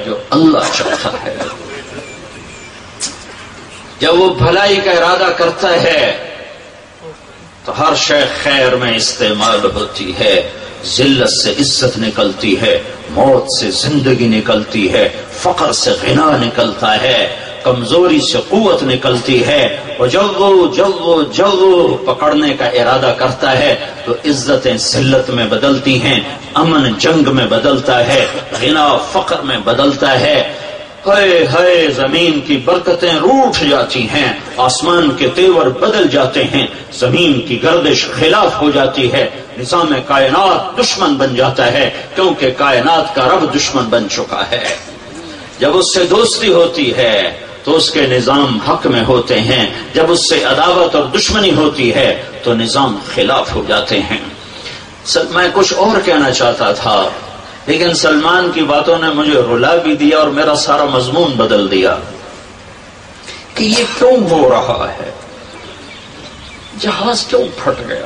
جو اللہ چاہتا ہے. جب وہ بھلائی کا ارادہ کرتا ہے تو ہر شے خیر میں استعمال ہوتی ہے. ذلت سے عزت نکلتی ہے، موت سے زندگی نکلتی ہے، فقر سے غنا نکلتا ہے، کمزوری سے قوت نکلتی ہے. اور جب وہ پکڑنے کا ارادہ کرتا ہے تو عزتیں ذلت میں بدلتی ہیں، امن جنگ میں بدلتا ہے، غنا فقر میں بدلتا ہے. ہائے زمین کی برکتیں روٹھ جاتی ہیں، آسمان کے تیور بدل جاتے ہیں، زمین کی گردش خلاف ہو جاتی ہے، نظام کائنات دشمن بن جاتا ہے کیونکہ کائنات کا رب دشمن بن چکا ہے. جب اس سے دوستی ہوتی ہے تو اس کے نظام حق میں ہوتے ہیں، جب اس سے عداوت اور دشمنی ہوتی ہے تو نظام خلاف ہو جاتے ہیں. میں کچھ اور کہنا چاہتا تھا لیکن سلمان کی باتوں نے مجھے رلا بھی دیا اور میرا سارا مضمون بدل دیا کہ یہ کیوں ہو رہا ہے، جہاز کیوں پھٹ گیا،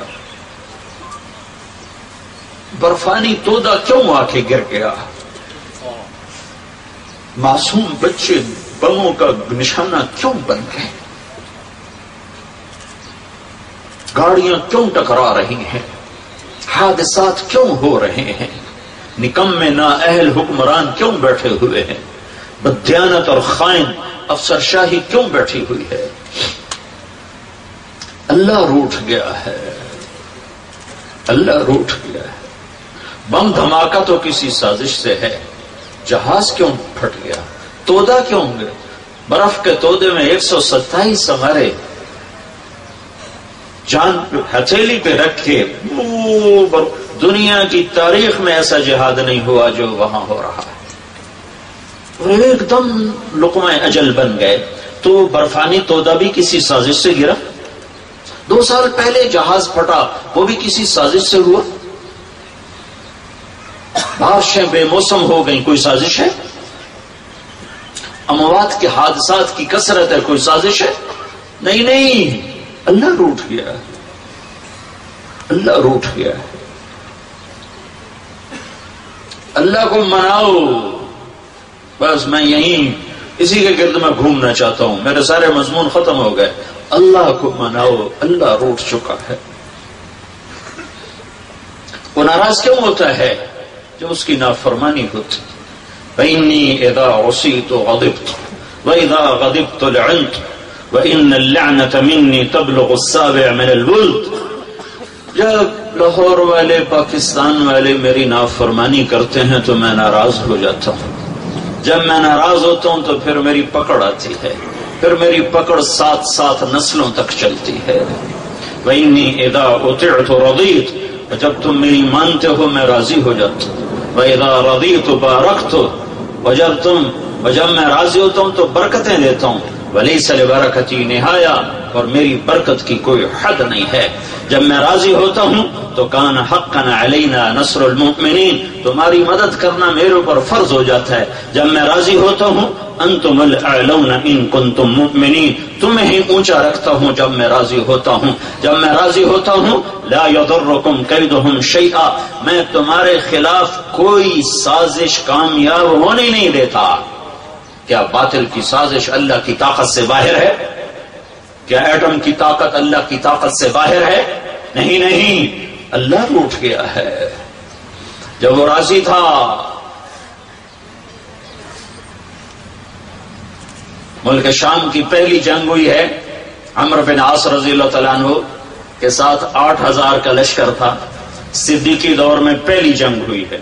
برفانی تودا کیوں آ کے گر گیا، معصوم بچے بموں کا نشانہ کیوں بن گئے، گاڑیاں کیوں ٹکرا رہی ہیں، حادثات کیوں ہو رہے ہیں، نکمے نااہل حکمران کیوں بیٹھے ہوئے ہیں، بددیانت اور خائن افسر شاہی کیوں بیٹھی ہوئی ہے. اللہ روٹھ گیا ہے، اللہ روٹھ گیا ہے. بم دھماکہ تو کسی سازش سے ہے، جہاز کیوں پھٹ گیا، تودا کیوں گئے، برف کے تودے میں 127 ہمارے جان ہتھیلی پہ رکھ کے دنیا کی تاریخ میں ایسا جہاد نہیں ہوا جو وہاں ہو رہا ہے، اور ایک دم لقمہ اجل بن گئے. تو برفانی تودا بھی کسی سازش سے گرا، 2 سال پہلے جہاز پھٹا وہ بھی کسی سازش سے ہوا، بارشیں بے موسم ہو گئیں کوئی سازش ہے، اموات کے حادثات کی کثرت ہے کوئی سازش ہے؟ نہیں، اللہ روٹھ گیا ہے، اللہ روٹھ گیا ہے. اللہ کو مناؤ. بس میں یہیں اسی کے گرد میں گھومنا چاہتا ہوں، میرے سارے مضمون ختم ہو گئے. اللہ کو مناؤ، اللہ روٹھ چکا ہے. وہ ناراض کیوں ہوتا ہے؟ جو اس کی نافرمانی ہوتی. فإني إذا عصيت غضبت وإذا غضبت لعنت وإن اللعنة مني تبلغ السابع من الولد. جب لاہور والے پاکستان والے میری نافرمانی کرتے ہیں تو میں ناراض ہو جاتا ہوں. جب میں ناراض ہوتا ہوں تو پھر میری پکڑ آتی ہے، پھر میری پکڑ 7 نسلوں تک چلتی ہے. وإني إذا أطعت رضيت. جب تم میری مانتے ہو میں راضی ہو جاتا ہوں. وإذا رضيت باركت. جب میں راضی ہوتا ہوں تو برکتیں دیتا ہوں. ولیس لبرکتی نہایا. اور میری برکت کی کوئی حد نہیں ہے. جب میں راضی ہوتا ہوں تو کان حقا علینا نصر المؤمنین. تمہاری مدد کرنا میرے اوپر فرض ہو جاتا ہے. جب میں راضی ہوتا ہوں انتم الاعلون ان کنتم مؤمنین. تمہیں ہی اونچا رکھتا ہوں جب میں راضی ہوتا ہوں. جب میں راضی ہوتا ہوں لا یضرکم کیدہم شیئا. میں تمہارے خلاف کوئی سازش کامیاب ہونے نہیں دیتا. کیا باطل کی سازش اللہ کی طاقت سے باہر ہے؟ کیا ایٹم کی طاقت اللہ کی طاقت سے باہر ہے؟ نہیں، اللہ روٹھ گیا ہے. جب وہ راضی تھا ملک شام کی پہلی جنگ ہوئی ہے، عمرو بن عاص رضی اللہ تعالیٰ عنہ کے ساتھ 8000 کا لشکر تھا. صدیقی دور میں پہلی جنگ ہوئی ہے.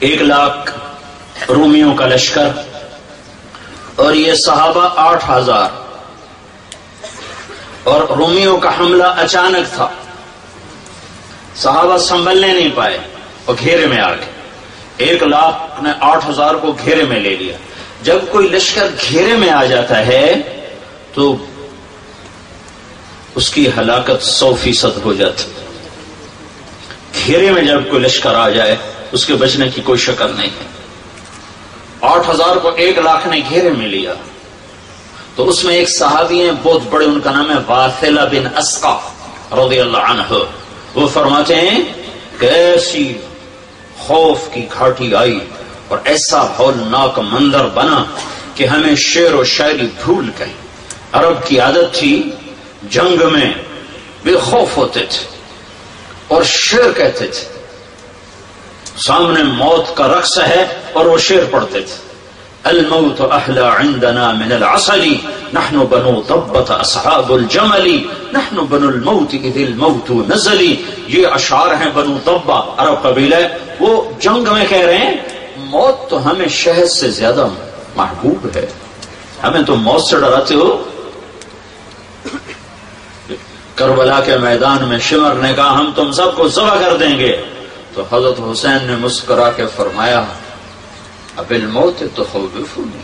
1 لاکھ رومیوں کا لشکر اور یہ صحابہ 8000. اور رومیوں کا حملہ اچانک تھا، صحابہ سنبھلنے نہیں پائے اور گھیرے میں آ گئے. 1 لاکھ نے 8000 کو گھیرے میں لے لیا. جب کوئی لشکر گھیرے میں آ جاتا ہے تو اس کی ہلاکت 100% ہو جاتی. گھیرے میں جب کوئی لشکر آ جائے اس کے بچنے کی کوئی شکل نہیں ہے. 8000 کو 1 لاکھ نے گھیرے میں لیا تو اس میں ایک صحابی ہیں بہت بڑے، ان کا نام ہے واثلہ بن اسقع رضی اللہ عنہ. وہ فرماتے ہیں کیسی خوف کی گھاٹی آئی اور ایسا ہولناک منظر بنا کہ ہمیں شعر و شاعری بھول گئی. عرب کی عادت تھی جنگ میں بے خوف ہوتے تھے اور شعر کہتے تھے. سامنے موت کا رقص ہے اور وہ شعر پڑھتے تھے. الموت احلى عندنا من العسل نحن بنو ضبة اصحاب الجمل نحن بنو الموت اذ الموت نزل. یہ اشعار ہیں بنو ضبہ عرب قبیلہ. وہ جنگ میں کہہ رہے ہیں موت تو ہمیں شہد سے زیادہ محبوب ہے, ہمیں تو موت سے ڈراتے ہو. کربلا کے میدان میں شمر نے کہا ہم تم سب کو ذبح کر دیں گے, تو حضرت حسین نے مسکرا کے فرمایا اب الموت تخوفونی,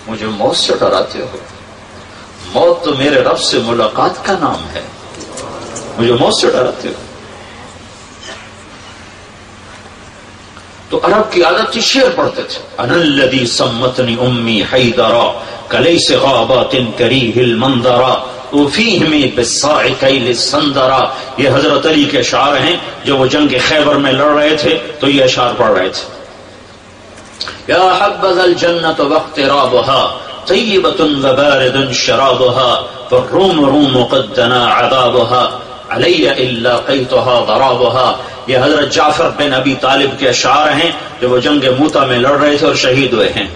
مجھے موت سے ڈراتے ہو. موت تو میرے رب سے ملاقات کا نام ہے, مجھے موت سے ڈراتے ہو. تو عرب کی عادت تھی شعر پڑھتے تھے. انا الذی سمتنی امی حیدرا کلیس غابات کریہ المنظرا وفیہم بالصاعقیل السندرا. یہ حضرت علی کے اشعار ہیں. جب وہ جنگ خیبر میں لڑ رہے تھے تو یہ اشعار پڑھ رہے تھے. یا حبذا الجنة واقترابها طیبة وبارد شرابها فالروم روم قد دنا عذابها علی الا قیتها ضرابها. یہ حضرت جعفر بن ابی طالب کے اشعار ہیں جو وہ جنگ موتا میں لڑ رہے تھے اور شہید ہوئے ہیں.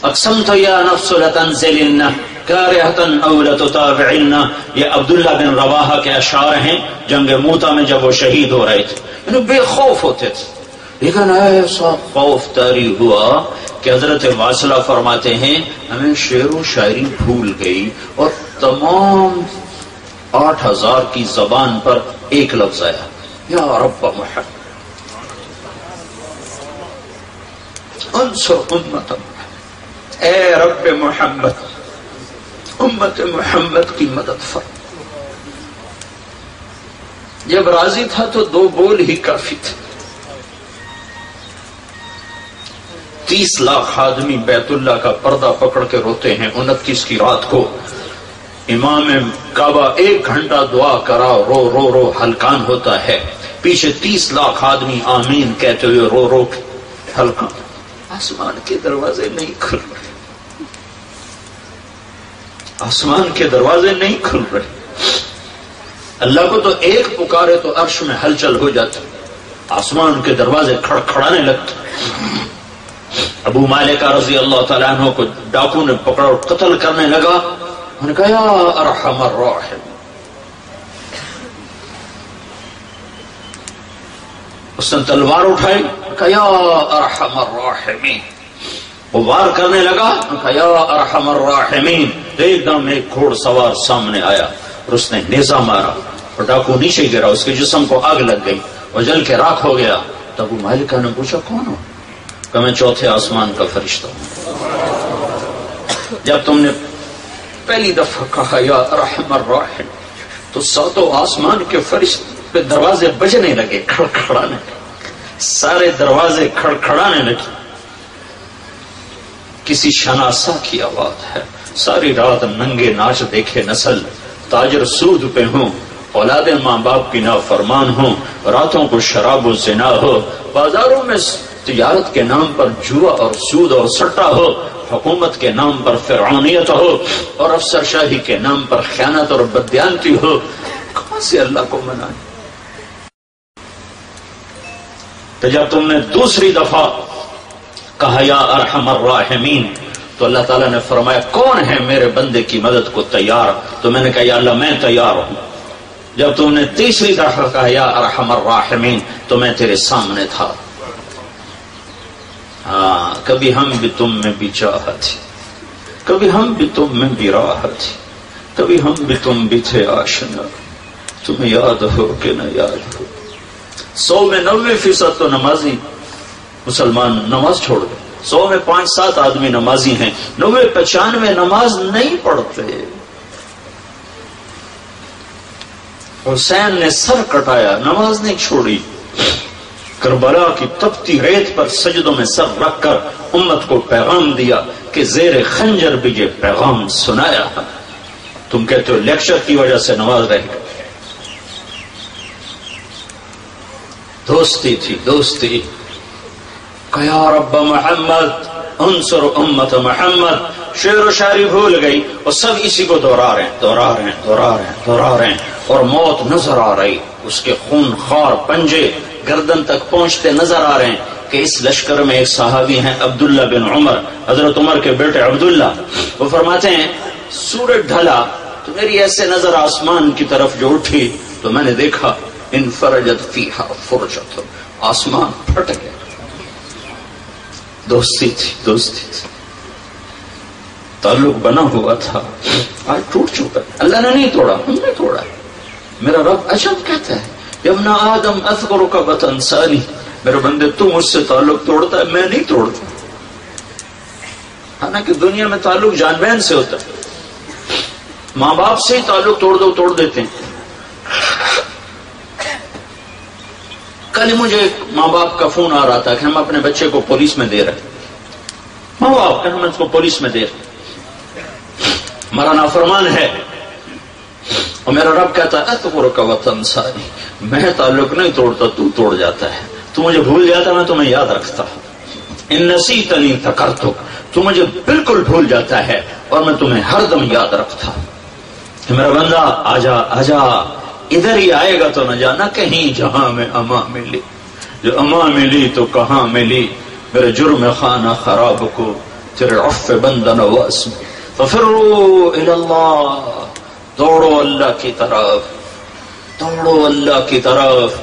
اقسمت یا نفس لتنزلن کارہۃ او لتتابعن. یہ عبداللہ بن رواحہ کے اشعار ہیں جنگ موتا میں جب وہ شہید ہو رہے تھے. یعنی بے خوف ہوتے تھے. لیکن ایسا خوف طاری ہوا کہ حضرت واصلہ فرماتے ہیں ہمیں شعر و شاعری بھول گئی اور تمام 8000 کی زبان پر ایک لفظ آیا یا رب محمد انصر امت محمد. اے رب محمد امت محمد کی مدد فرما. جب راضی تھا تو 2 بول ہی کافی تھے. 30 لاکھ آدمی بیت اللہ کا پردہ پکڑ کے روتے ہیں 29 کی رات کو. امام کعبہ 1 گھنٹہ دعا کرا رو رو رو ہلکان ہوتا ہے. پیچھے 30 لاکھ آدمی آمین کہتے ہوئے رو رو ہلکان. آسمان کے دروازے نہیں کھل رہے, آسمان کے دروازے نہیں کھل رہے. اللہ کو تو ایک پکارے تو عرش میں ہلچل ہو جاتی, آسمان کے دروازے کھڑکھڑانے لگتے. ابو مالکہ رضی اللہ تعالیٰ عنہ کو ڈاکو نے پکڑا اور قتل کرنے لگا. انہوں نے کہا یا ارحم الراحم. اس نے تلوار اٹھائی, کہا یا ارحم الراحمین. وہ وار کرنے لگا, کہا یا ارحم الراحمین. ایک دم ایک گھوڑ سوار سامنے آیا اور اس نے نیزہ مارا اور ڈاکو نیچے گرا. اس کے جسم کو آگ لگ گئی اور جل کے راکھ ہو گیا. تو ابو مالکہ نے پوچھا کون ہو؟ کہ میں 4تھے آسمان کا فرشتہ ہوں. جب تم نے پہلی دفعہ کہا یا ارحم الراحم تو 7 آسمان کے فرشتے پہ دروازے بجنے لگے, کھڑکھڑانے لگے. سارے دروازے کھڑکھڑانے لگے. کسی شناسا کی آواز ہے. ساری رات ننگے ناچ دیکھے نسل, تاجر سود پہ ہوں, اولاد ماں باپ کی نافرمان ہوں, راتوں کو شراب و زنا ہو, بازاروں میں تجارت کے نام پر جوا اور سود اور سٹا ہو, حکومت کے نام پر فرعونیت ہو اور افسر شاہی کے نام پر خیانت اور بددیانتی ہو. کہاں سے اللہ کو منائے؟ تو جب تم نے دوسری دفعہ کہا یا ارحم الراحمین تو اللہ تعالیٰ نے فرمایا کون ہے میرے بندے کی مدد کو تیار؟ تو میں نے کہا یا اللہ میں تیار ہوں. جب تم نے تیسری دفعہ کہا یا ارحم الراحمین تو میں تیرے سامنے تھا. ہاں, کبھی ہم بھی تم میں بھی چاہت تھی, کبھی ہم بھی تم میں بھی راحت تھی, کبھی ہم بھی تم بھی تھے آشنا. تمہیں یاد ہو کہ نہ یاد ہو. 100 میں 90% تو نمازی مسلمان نماز چھوڑ گئے. 100 میں 5-7 آدمی نمازی ہیں, 90-95 نماز نہیں پڑھتے. حسین نے سر کٹایا, نماز نہیں چھوڑی. کربلا کی تپتی ریت پر سجدوں میں سر رکھ کر امت کو پیغام دیا کہ زیر خنجر بھی یہ پیغام سنایا. تم کہتے ہو لیکچر کی وجہ سے نماز رہ گئی. دوستی تھی، دوستی. کہ یا رب محمد انصر امت محمد. شعر و شاعری بھول گئی اور سب اسی کو دوہرا رہے ہیں اور موت نظر آ رہی. اس کے خون خوار پنجے گردن تک پہنچتے نظر آ رہے ہیں کہ اس لشکر میں ایک صحابی ہیں عبداللہ بن عمر، حضرت عمر کے بیٹے عبداللہ. وہ فرماتے ہیں سورج ڈھلا تو میری ایسے نظر آسمان کی طرف جو اٹھی تو میں نے دیکھا انفرجت فیہا فرجت، آسمان پھٹ گیا. دوستی تھی، دوستی تھی، تعلق بنا ہوا تھا، آج ٹوٹ چکا. اللہ نے نہیں توڑا، ہم نے توڑا. میرا رب عجب کہتا ہے یا ابن آدم اذکرک بتنسانی، میرے بندے تو مجھ سے تعلق توڑتا ہے، میں نہیں توڑتا. حالانکہ دنیا میں تعلق جان بہن سے ہوتا ہے، ماں باپ سے ہی تعلق توڑ دیتے ہیں. کل مجھے ایک ماں باپ کا فون آ رہا تھا کہ ہم اپنے بچے کو پولیس میں دے رہے ہیں. ماں باپ کہ ہم اس کو پولیس میں دے رہے ہیں، ہمارا نافرمان ہے. اور میرا رب کہتا ہے اذکرک وتنسانی، میں تعلق نہیں توڑتا، تو توڑ جاتا ہے. تو مجھے بھول جاتا ہے، میں تمہیں یاد رکھتا ہوں. ان نسیتنی ذکرتک، تو مجھے بالکل بھول جاتا ہے اور میں تمہیں ہر دم یاد رکھتا ہوں. کہ میرا بندہ آجا آجا، ادھر ہی آئے گا تو نہ جانا کہیں جہاں میں اما ملی. جو اما ملی تو کہاں ملی، میرے جرم خانہ خراب کو تیرے عفو بندہ نواز میں. ففروا الی اللہ، دوڑو اللہ کی طرف، دوڑو اللہ کی طرف.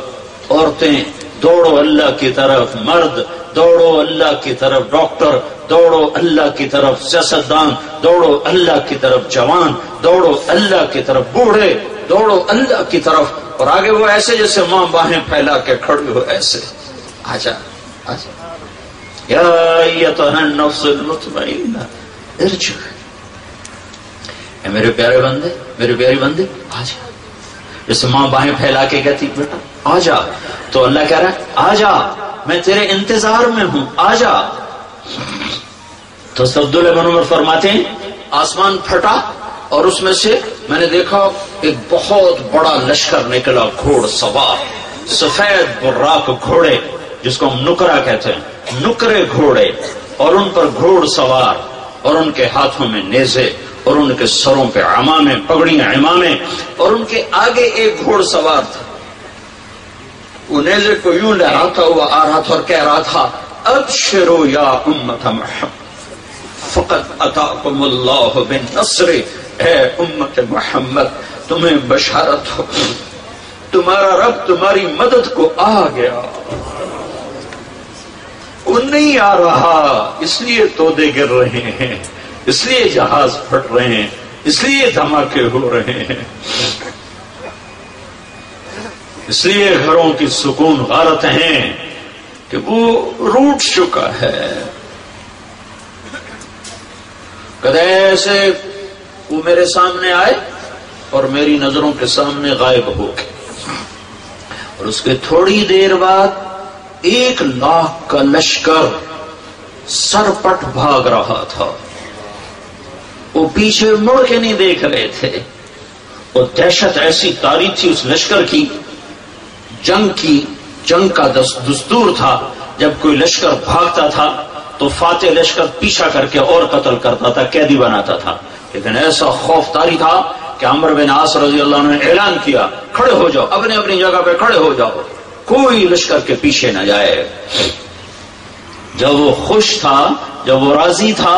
عورتیں دوڑو اللہ کی طرف، مرد دوڑو اللہ کی طرف، ڈاکٹر دوڑو اللہ کی طرف، سیاستدان دوڑو اللہ کی طرف، جوان دوڑو اللہ کی طرف، بوڑھے دوڑو اللہ کی طرف. اور آگے وہ ایسے جیسے ماں باہیں پھیلا کے کھڑے ہو، ایسے آجا آجا یا ایتھا النفس المطمئنہ ارجع. اے میرے پیارے بندے، میرے پیاری بندے آجا. جیسے ماں باہیں پھیلا کے کہتی بیٹا آجا، تو اللہ کہہ رہا ہے آجا، میں تیرے انتظار میں ہوں، آجا. تو عبداللہ بن عمر فرماتے ہیں آسمان پھٹا اور اس میں سے میں نے دیکھا ایک بہت بڑا لشکر نکلا، گھوڑ سوار، سفید براق گھوڑے جس کو ہم نکرا کہتے ہیں، نکرے گھوڑے، اور ان پر گھوڑ سوار، اور ان کے ہاتھوں میں نیزے، اور ان کے سروں پہ عمامے، پگڑیاں عمامے، اور ان کے آگے ایک گھوڑ سوار تھا. وہ نیزے کو یوں لہراتا ہوا آ رہا تھا اور کہہ رہا تھا ابشروا یا امت محمد فقد اتاکم اللہ بالنصر. اے امت محمد تمہیں بشارت ہو، تمہارا رب تمہاری مدد کو آ گیا. وہ نہیں آ رہا اس لیے تودے گر رہے ہیں، اس لیے جہاز پھٹ رہے ہیں، اس لیے دھماکے ہو رہے ہیں، اس لیے گھروں کی سکون غارت ہیں کہ وہ روٹ چکا ہے. کدے ایسے وہ میرے سامنے آئے اور میری نظروں کے سامنے غائب ہو گئے، اور اس کے تھوڑی دیر بعد 1,00,000 کا لشکر سرپٹ بھاگ رہا تھا. وہ پیچھے مڑ کے نہیں دیکھ رہے تھے. وہ دہشت ایسی طاری تھی اس لشکر کی، جنگ کا دستور تھا جب کوئی لشکر بھاگتا تھا تو فاتح لشکر پیچھا کر کے اور قتل کرتا تھا، قیدی بناتا تھا. لیکن ایسا خوف طاری تھا کہ عمرو بن عاص رضی اللہ عنہ نے اعلان کیا کھڑے ہو جاؤ، اپنی اپنی جگہ پہ کھڑے ہو جاؤ، کوئی لشکر کے پیچھے نہ جائے. جب وہ خوش تھا، جب وہ راضی تھا